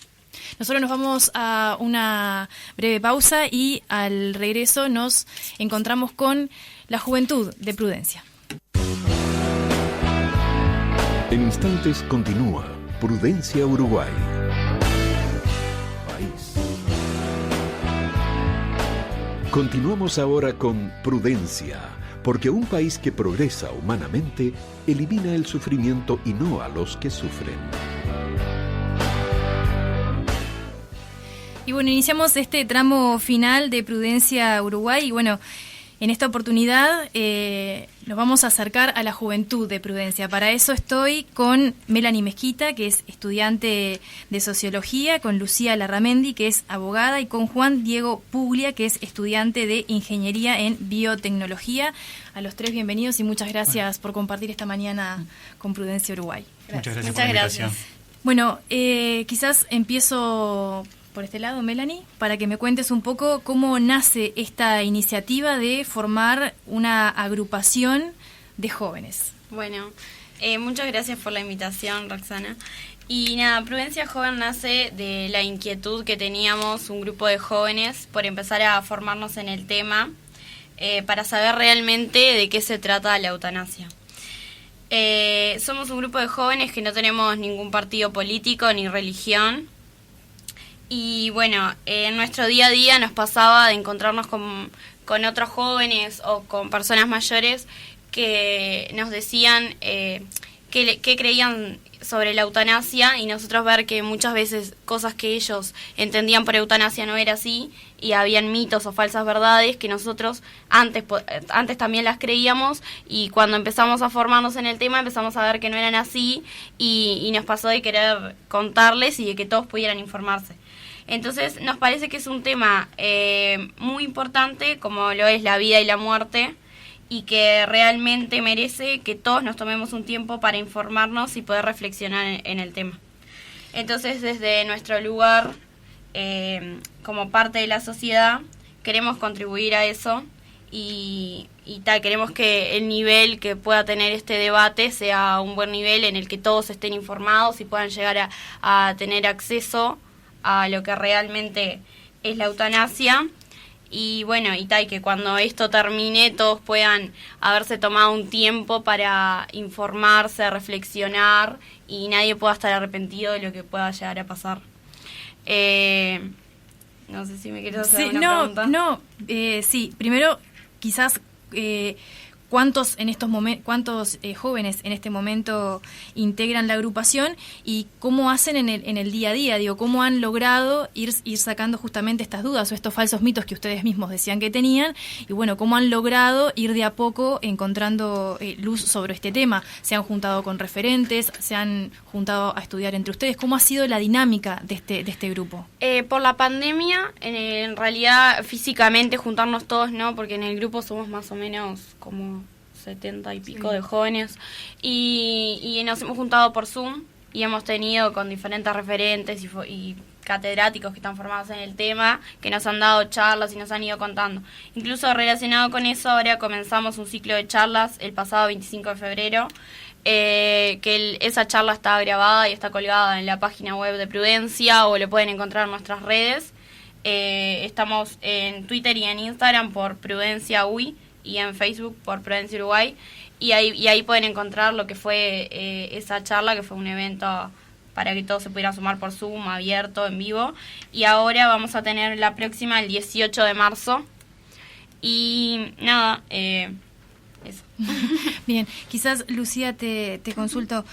Nosotros nos vamos a una breve pausa y al regreso nos encontramos con la juventud de Prudencia. En instantes continúa Prudencia Uruguay. Continuamos ahora con Prudencia, porque un país que progresa humanamente elimina el sufrimiento y no a los que sufren. Y bueno, iniciamos este tramo final de Prudencia Uruguay y bueno, en esta oportunidad nos vamos a acercar a la juventud de Prudencia. Para eso estoy con Melanie Mezquita, que es estudiante de Sociología, con Lucía Larramendi, que es abogada, y con Juan Diego Puglia, que es estudiante de Ingeniería en Biotecnología. A los tres, bienvenidos y muchas gracias por compartir esta mañana con Prudencia Uruguay. Muchas gracias por la invitación. Bueno, quizás empiezo por este lado, Melanie, para que me cuentes un poco cómo nace esta iniciativa de formar una agrupación de jóvenes. Bueno, muchas gracias por la invitación, Roxana. Y nada, Prudencia Joven nace de la inquietud que teníamos un grupo de jóvenes por empezar a formarnos en el tema para saber realmente de qué se trata la eutanasia. Somos un grupo de jóvenes que no tenemos ningún partido político ni religión. Y bueno, en nuestro día a día nos pasaba de encontrarnos con otros jóvenes o con personas mayores que nos decían qué creían sobre la eutanasia y nosotros ver que muchas veces cosas que ellos entendían por eutanasia no era así y habían mitos o falsas verdades que nosotros antes también las creíamos y cuando empezamos a formarnos en el tema empezamos a ver que no eran así y nos pasó de querer contarles y de que todos pudieran informarse. Entonces nos parece que es un tema muy importante como lo es la vida y la muerte y que realmente merece que todos nos tomemos un tiempo para informarnos y poder reflexionar en el tema. Entonces desde nuestro lugar como parte de la sociedad queremos contribuir a eso y queremos que el nivel que pueda tener este debate sea un buen nivel en el que todos estén informados y puedan llegar a tener acceso a lo que realmente es la eutanasia y bueno, y que cuando esto termine todos puedan haberse tomado un tiempo para informarse, reflexionar y nadie pueda estar arrepentido de lo que pueda llegar a pasar. No sé si me quieres hacer una pregunta. Sí, primero quizás ¿cuántos jóvenes en este momento integran la agrupación y cómo hacen en el día a día? Digo, ¿cómo han logrado ir sacando justamente estas dudas o estos falsos mitos que ustedes mismos decían que tenían? Y bueno, ¿cómo han logrado ir de a poco encontrando luz sobre este tema? ¿Se han juntado con referentes? ¿Se han juntado a estudiar entre ustedes? ¿Cómo ha sido la dinámica de este grupo? Por la pandemia, en realidad físicamente juntarnos todos no, porque en el grupo somos más o menos como 70 y pico de jóvenes y nos hemos juntado por Zoom y hemos tenido con diferentes referentes y catedráticos que están formados en el tema que nos han dado charlas y nos han ido contando. Incluso relacionado con eso, ahora comenzamos un ciclo de charlas el pasado 25 de febrero esa charla está grabada y está colgada en la página web de Prudencia o lo pueden encontrar en nuestras redes. Estamos en Twitter y en Instagram por Prudencia UI y en Facebook por Prudencia Uruguay y ahí pueden encontrar lo que fue esa charla, que fue un evento para que todos se pudieran sumar por Zoom, abierto, en vivo, y ahora vamos a tener la próxima el 18 de marzo y nada, eso. Bien, quizás Lucía te consulto,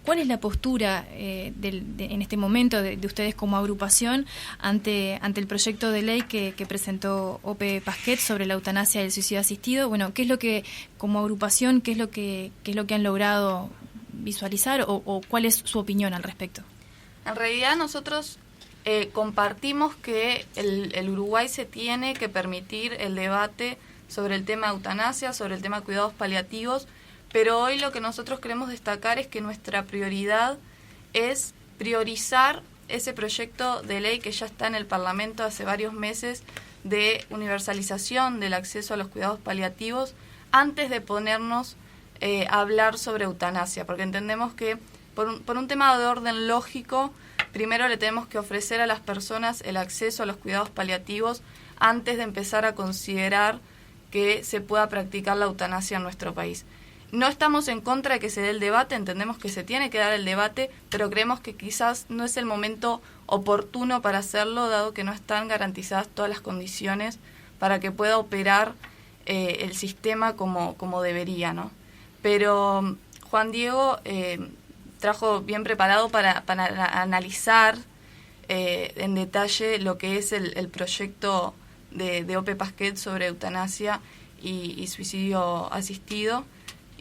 ¿cuál es la postura en este momento de ustedes como agrupación ante el proyecto de ley que presentó Ope Pasquet sobre la eutanasia y el suicidio asistido? Bueno, ¿qué es lo que como agrupación, qué es lo que han logrado visualizar o cuál es su opinión al respecto? En realidad nosotros compartimos que el Uruguay se tiene que permitir el debate sobre el tema eutanasia, sobre el tema cuidados paliativos, pero hoy lo que nosotros queremos destacar es que nuestra prioridad es priorizar ese proyecto de ley que ya está en el Parlamento hace varios meses de universalización del acceso a los cuidados paliativos antes de ponernos a hablar sobre eutanasia, porque entendemos que por un tema de orden lógico, primero le tenemos que ofrecer a las personas el acceso a los cuidados paliativos antes de empezar a considerar que se pueda practicar la eutanasia en nuestro país. No estamos en contra de que se dé el debate, entendemos que se tiene que dar el debate, pero creemos que quizás no es el momento oportuno para hacerlo, dado que no están garantizadas todas las condiciones para que pueda operar el sistema como debería, ¿no? Pero Juan Diego trajo bien preparado para analizar en detalle lo que es el proyecto de OPE Pasquet sobre eutanasia y suicidio asistido.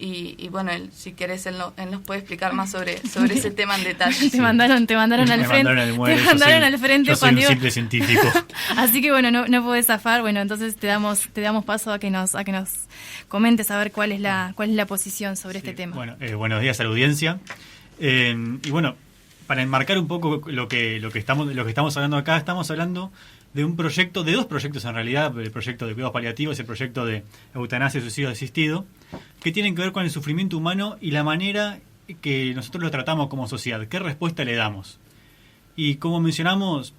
Y bueno, si querés, él nos puede explicar más sobre ese tema en detalle. Te mandaron al frente, yo soy un simple científico. Así que bueno, no podés zafar. Bueno, entonces te damos paso a que nos comentes a ver cuál es la posición sobre este tema. Bueno, buenos días a la audiencia. Y bueno, para enmarcar un poco lo que estamos hablando acá, estamos hablando de un proyecto, de dos proyectos en realidad, el proyecto de cuidados paliativos y el proyecto de eutanasia y suicidio asistido, que tienen que ver con el sufrimiento humano y la manera que nosotros lo tratamos como sociedad, qué respuesta le damos. Y como mencionamos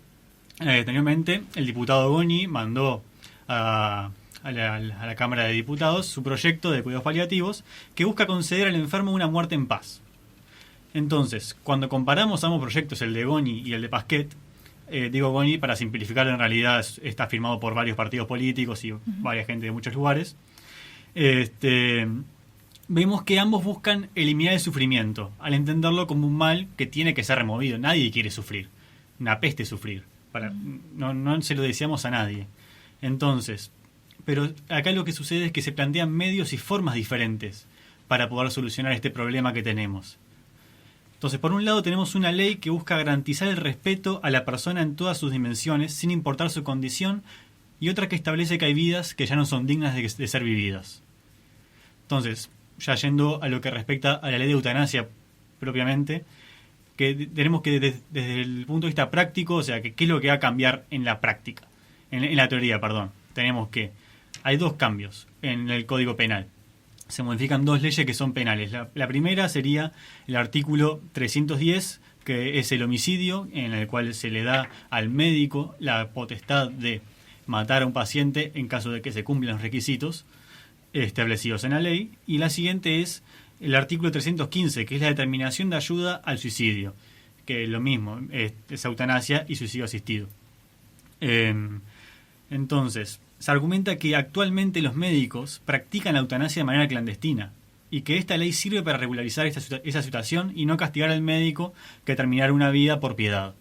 anteriormente, el diputado Goni mandó a la Cámara de Diputados su proyecto de cuidados paliativos que busca conceder al enfermo una muerte en paz. Entonces, cuando comparamos ambos proyectos, el de Goni y el de Pasquet, digo Goni para simplificar, en realidad está firmado por varios partidos políticos y varias gente de muchos lugares, vemos que ambos buscan eliminar el sufrimiento, al entenderlo como un mal que tiene que ser removido. Nadie quiere sufrir, una peste sufrir, no se lo deseamos a nadie. Entonces, pero acá lo que sucede es que se plantean medios y formas diferentes para poder solucionar este problema que tenemos. Entonces, por un lado tenemos una ley que busca garantizar el respeto a la persona en todas sus dimensiones, sin importar su condición, y otra que establece que hay vidas que ya no son dignas de ser vividas. Entonces, ya yendo a lo que respecta a la ley de eutanasia propiamente, que tenemos que desde el punto de vista práctico, o sea, que qué es lo que va a cambiar en la práctica, en la teoría, tenemos que hay dos cambios en el Código Penal. Se modifican dos leyes que son penales. La primera sería el artículo 310, que es el homicidio, en el cual se le da al médico la potestad de matar a un paciente en caso de que se cumplan los requisitos establecidos en la ley. Y la siguiente es el artículo 315, que es la determinación de ayuda al suicidio, que es lo mismo, es eutanasia y suicidio asistido. Entonces, se argumenta que actualmente los médicos practican la eutanasia de manera clandestina y que esta ley sirve para regularizar esa situación y no castigar al médico que terminar una vida por piedad.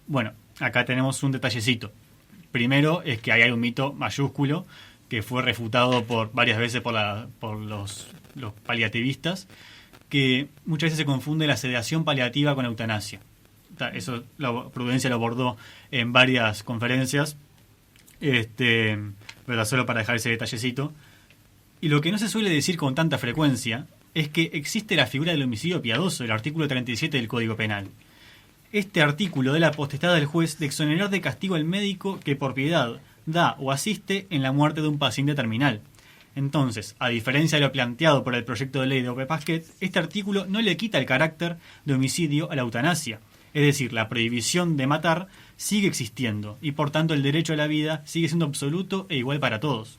Bueno, acá tenemos un detallecito. Primero es que hay un mito mayúsculo que fue refutado varias veces por los paliativistas, que muchas veces se confunde la sedación paliativa con eutanasia. Eso Prudencia lo abordó en varias conferencias, pero solo para dejar ese detallecito. Y lo que no se suele decir con tanta frecuencia es que existe la figura del homicidio piadoso, el artículo 37 del Código Penal. Este artículo da la potestad del juez de exonerar de castigo al médico que por piedad da o asiste en la muerte de un paciente terminal. Entonces, a diferencia de lo planteado por el proyecto de ley de OPE Pasquet, este artículo no le quita el carácter de homicidio a la eutanasia. Es decir, la prohibición de matar sigue existiendo y por tanto el derecho a la vida sigue siendo absoluto e igual para todos.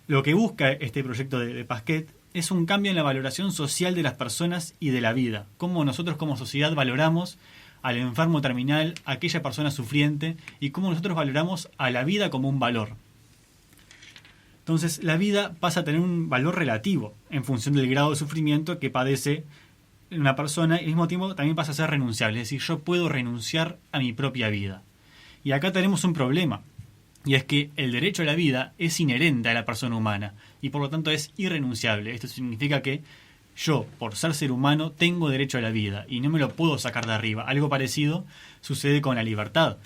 Lo que busca este proyecto de Pasquet es un cambio en la valoración social de las personas y de la vida, cómo nosotros como sociedad valoramos al enfermo terminal, a aquella persona sufriente, y cómo nosotros valoramos a la vida como un valor. Entonces la vida pasa a tener un valor relativo en función del grado de sufrimiento que padece una persona, y al mismo tiempo también pasa a ser renunciable, es decir, yo puedo renunciar a mi propia vida. Y acá tenemos un problema, y es que el derecho a la vida es inherente a la persona humana, y por lo tanto es irrenunciable. Esto significa que yo, por ser humano, tengo derecho a la vida, y no me lo puedo sacar de arriba. Algo parecido sucede con la libertad.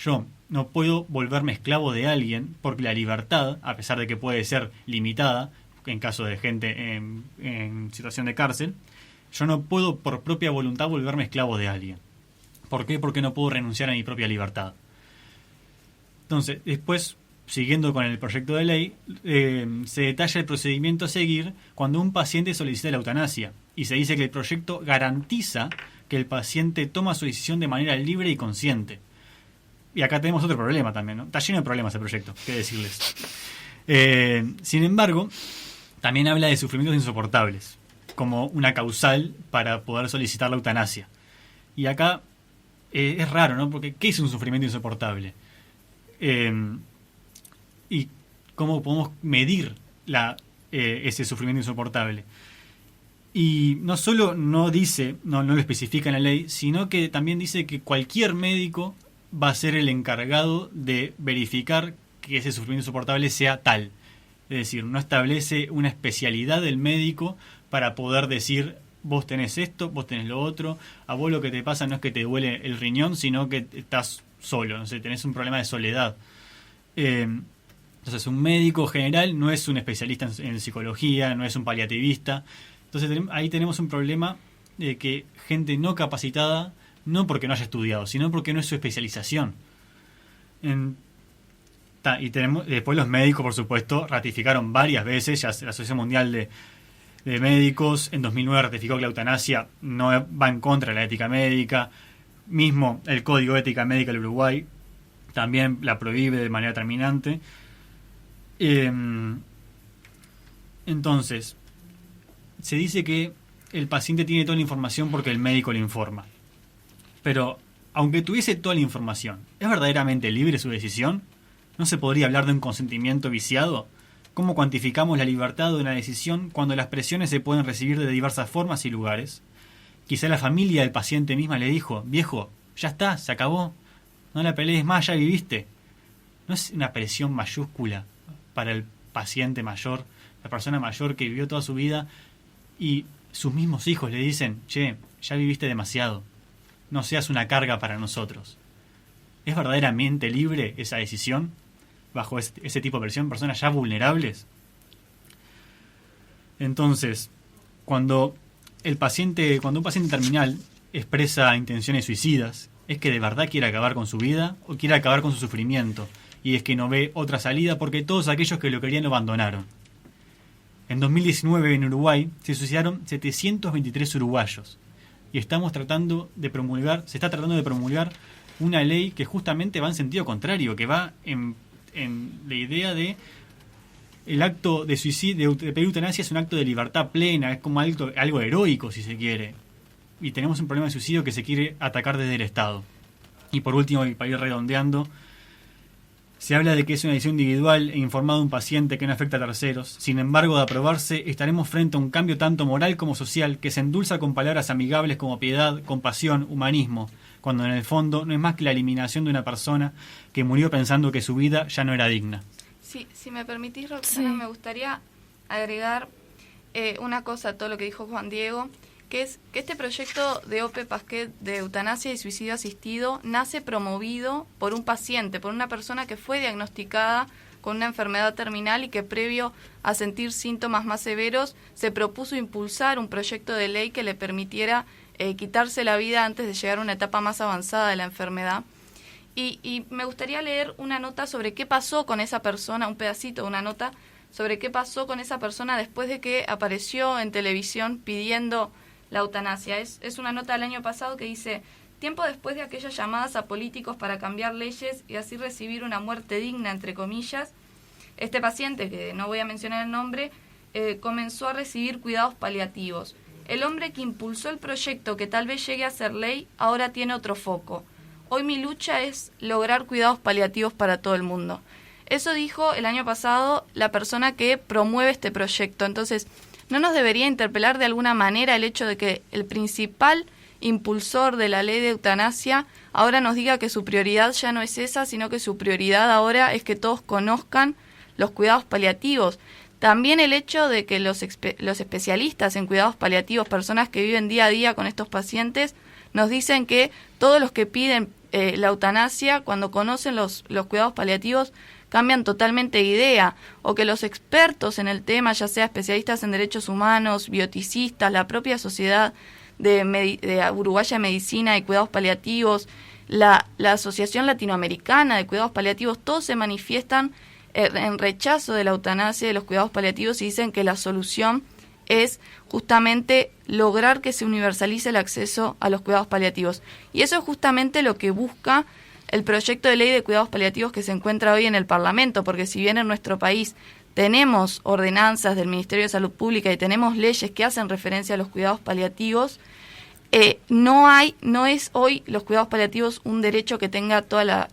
Yo no puedo volverme esclavo de alguien, porque la libertad, a pesar de que puede ser limitada, en caso de gente en situación de cárcel, yo no puedo por propia voluntad volverme esclavo de alguien. ¿Por qué? Porque no puedo renunciar a mi propia libertad. Entonces, después siguiendo con el proyecto de ley, se detalla el procedimiento a seguir cuando un paciente solicita la eutanasia. Y se dice que el proyecto garantiza que el paciente toma su decisión de manera libre y consciente. Y acá tenemos otro problema también, ¿no? Está lleno de problemas el proyecto, qué decirles. Sin embargo, también habla de sufrimientos insoportables, como una causal para poder solicitar la eutanasia. Y acá es raro, ¿no? Porque ¿qué es un sufrimiento insoportable? ¿Y cómo podemos medir ese sufrimiento insoportable? Y no solo no dice, no lo especifica en la ley, sino que también dice que cualquier médico va a ser el encargado de verificar que ese sufrimiento insoportable sea tal. Es decir, no establece una especialidad del médico para poder decir, vos tenés esto, vos tenés lo otro, a vos lo que te pasa no es que te duele el riñón, sino que estás solo, no sé, tenés un problema de soledad. Entonces, un médico general no es un especialista en psicología, no es un paliativista. Entonces, ahí tenemos un problema de que gente no capacitada, no porque no haya estudiado, sino porque no es su especialización. Y después los médicos, por supuesto, ratificaron varias veces, ya la Asociación Mundial de Médicos en 2009 ratificó que la eutanasia no va en contra de la ética médica. Mismo el Código de Ética Médica del Uruguay también la prohíbe de manera terminante. Entonces, se dice que el paciente tiene toda la información porque el médico le informa. Pero, aunque tuviese toda la información, ¿es verdaderamente libre su decisión? ¿No se podría hablar de un consentimiento viciado? ¿Cómo cuantificamos la libertad de una decisión cuando las presiones se pueden recibir de diversas formas y lugares? Quizá la familia del paciente misma le dijo, viejo, ya está, se acabó, no la pelees más, ya viviste. ¿No es una presión mayúscula para el paciente mayor, la persona mayor que vivió toda su vida y sus mismos hijos le dicen, che, ya viviste demasiado, no seas una carga para nosotros? ¿Es verdaderamente libre esa decisión bajo ese tipo de presión, personas ya vulnerables? Entonces, cuando un paciente terminal expresa intenciones suicidas, es que de verdad quiere acabar con su vida o quiere acabar con su sufrimiento, y es que no ve otra salida porque todos aquellos que lo querían lo abandonaron. En 2019 en Uruguay se suicidaron 723 uruguayos y se está tratando de promulgar una ley que justamente va en sentido contrario, que va en la idea de el acto de suicidio, de pedir eutanasia es un acto de libertad plena, es como algo heroico si se quiere. Y tenemos un problema de suicidio que se quiere atacar desde el Estado. Y por último, y para ir redondeando, se habla de que es una decisión individual e informada de un paciente que no afecta a terceros. Sin embargo, de aprobarse, estaremos frente a un cambio tanto moral como social que se endulza con palabras amigables como piedad, compasión, humanismo, cuando en el fondo no es más que la eliminación de una persona que murió pensando que su vida ya no era digna. Sí, si me permitís, Roxana, Sí. me gustaría agregar una cosa a todo lo que dijo Juan Diego, que es que este proyecto de OPE Pasquet de eutanasia y suicidio asistido nace promovido por un paciente, por una persona que fue diagnosticada con una enfermedad terminal y que previo a sentir síntomas más severos se propuso impulsar un proyecto de ley que le permitiera quitarse la vida antes de llegar a una etapa más avanzada de la enfermedad. Y me gustaría leer una nota sobre qué pasó con esa persona, un pedacito de una nota sobre qué pasó con esa persona después de que apareció en televisión pidiendo la eutanasia. Es una nota del año pasado que dice: tiempo después de aquellas llamadas a políticos para cambiar leyes y así recibir una muerte digna, entre comillas, este paciente, que no voy a mencionar el nombre, comenzó a recibir cuidados paliativos. El hombre que impulsó el proyecto que tal vez llegue a ser ley ahora tiene otro foco. Hoy mi lucha es lograr cuidados paliativos para todo el mundo. Eso dijo el año pasado la persona que promueve este proyecto. Entonces, ¿no nos debería interpelar de alguna manera el hecho de que el principal impulsor de la ley de eutanasia ahora nos diga que su prioridad ya no es esa, sino que su prioridad ahora es que todos conozcan los cuidados paliativos? También el hecho de que los especialistas en cuidados paliativos, personas que viven día a día con estos pacientes, nos dicen que todos los que piden la eutanasia, cuando conocen los cuidados paliativos, cambian totalmente de idea, o que los expertos en el tema, ya sea especialistas en derechos humanos, bioticistas, la propia Sociedad de Uruguaya de Medicina y Cuidados Paliativos, la Asociación Latinoamericana de Cuidados Paliativos, todos se manifiestan en rechazo de la eutanasia y de los cuidados paliativos y dicen que la solución es justamente lograr que se universalice el acceso a los cuidados paliativos. Y eso es justamente lo que busca el proyecto de ley de cuidados paliativos que se encuentra hoy en el Parlamento, porque si bien en nuestro país tenemos ordenanzas del Ministerio de Salud Pública y tenemos leyes que hacen referencia a los cuidados paliativos, no es hoy los cuidados paliativos un derecho que tenga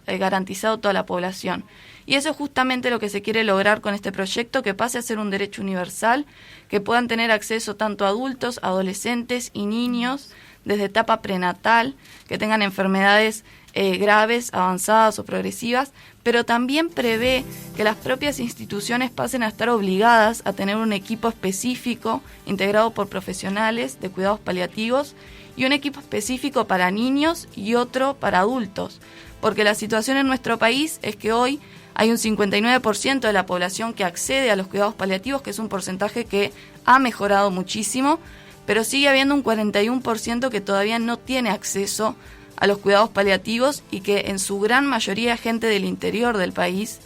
garantizado toda la población. Y eso es justamente lo que se quiere lograr con este proyecto, que pase a ser un derecho universal, que puedan tener acceso tanto adultos, adolescentes y niños desde etapa prenatal, que tengan enfermedades graves, avanzadas o progresivas, pero también prevé que las propias instituciones pasen a estar obligadas a tener un equipo específico integrado por profesionales de cuidados paliativos y un equipo específico para niños y otro para adultos, porque la situación en nuestro país es que hoy hay un 59% de la población que accede a los cuidados paliativos, que es un porcentaje que ha mejorado muchísimo, pero sigue habiendo un 41% que todavía no tiene acceso a los cuidados paliativos y que en su gran mayoría es gente del interior del país.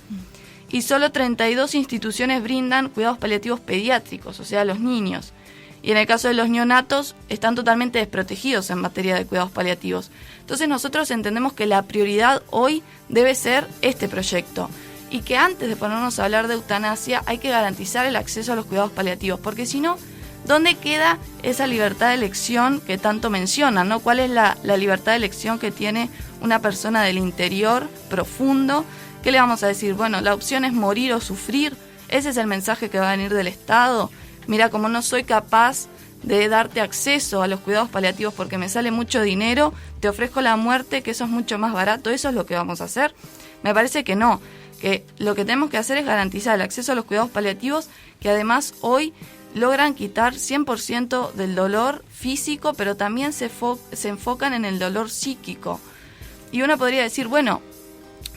Y solo 32 instituciones brindan cuidados paliativos pediátricos, o sea, a los niños. Y en el caso de los neonatos, están totalmente desprotegidos en materia de cuidados paliativos. Entonces nosotros entendemos que la prioridad hoy debe ser este proyecto. Y que antes de ponernos a hablar de eutanasia hay que garantizar el acceso a los cuidados paliativos. Porque si no, ¿dónde queda esa libertad de elección que tanto mencionan, ¿no? ¿Cuál es la libertad de elección que tiene una persona del interior profundo? ¿Qué le vamos a decir? Bueno, la opción es morir o sufrir. Ese es el mensaje que va a venir del Estado. Mira, como no soy capaz de darte acceso a los cuidados paliativos porque me sale mucho dinero, te ofrezco la muerte, que eso es mucho más barato. ¿Eso es lo que vamos a hacer? Me parece que no, que lo que tenemos que hacer es garantizar el acceso a los cuidados paliativos, que además hoy logran quitar 100% del dolor físico, pero también se enfocan en el dolor psíquico. Y uno podría decir, bueno,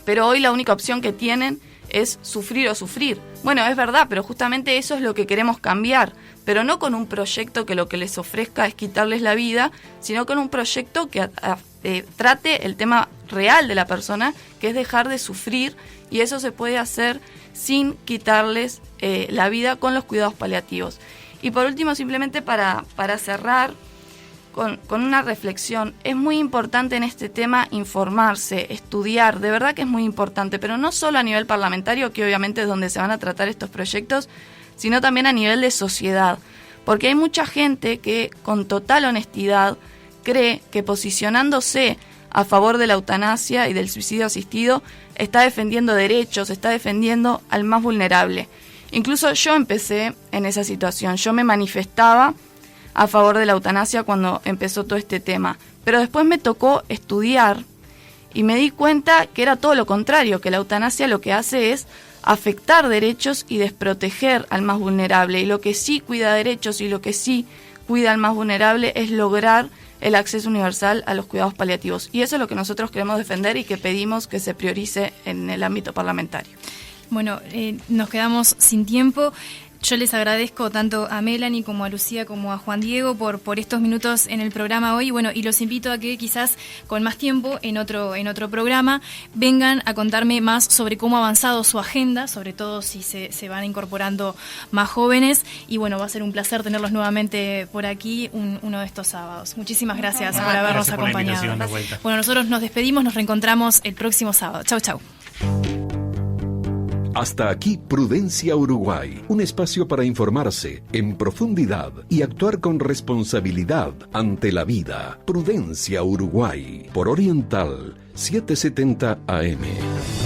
pero hoy la única opción que tienen es sufrir o sufrir. Bueno, es verdad, pero justamente eso es lo que queremos cambiar, pero no con un proyecto que lo que les ofrezca es quitarles la vida, sino con un proyecto que trate el tema real de la persona, que es dejar de sufrir, y eso se puede hacer sin quitarles la vida con los cuidados paliativos. Y por último, simplemente para cerrar con una reflexión, es muy importante en este tema informarse, estudiar, de verdad que es muy importante, pero no solo a nivel parlamentario, que obviamente es donde se van a tratar estos proyectos, sino también a nivel de sociedad, porque hay mucha gente que con total honestidad cree que posicionándose a favor de la eutanasia y del suicidio asistido está defendiendo derechos, está defendiendo al más vulnerable. Incluso yo empecé en esa situación, yo me manifestaba a favor de la eutanasia cuando empezó todo este tema, pero después me tocó estudiar y me di cuenta que era todo lo contrario, que la eutanasia lo que hace es afectar derechos y desproteger al más vulnerable, y lo que sí cuida derechos y lo que sí cuida al más vulnerable es lograr el acceso universal a los cuidados paliativos, y eso es lo que nosotros queremos defender y que pedimos que se priorice en el ámbito parlamentario. Bueno, nos quedamos sin tiempo. Yo les agradezco tanto a Melanie como a Lucía como a Juan Diego por estos minutos en el programa hoy. Bueno, y los invito a que quizás con más tiempo en otro programa vengan a contarme más sobre cómo ha avanzado su agenda, sobre todo si se van incorporando más jóvenes. Y bueno, va a ser un placer tenerlos nuevamente por aquí uno de estos sábados. Muchísimas gracias por habernos acompañado. Bueno, nosotros nos despedimos, nos reencontramos el próximo sábado. Chau, chau. Hasta aquí Prudencia Uruguay, un espacio para informarse en profundidad y actuar con responsabilidad ante la vida. Prudencia Uruguay, por Oriental 770 AM.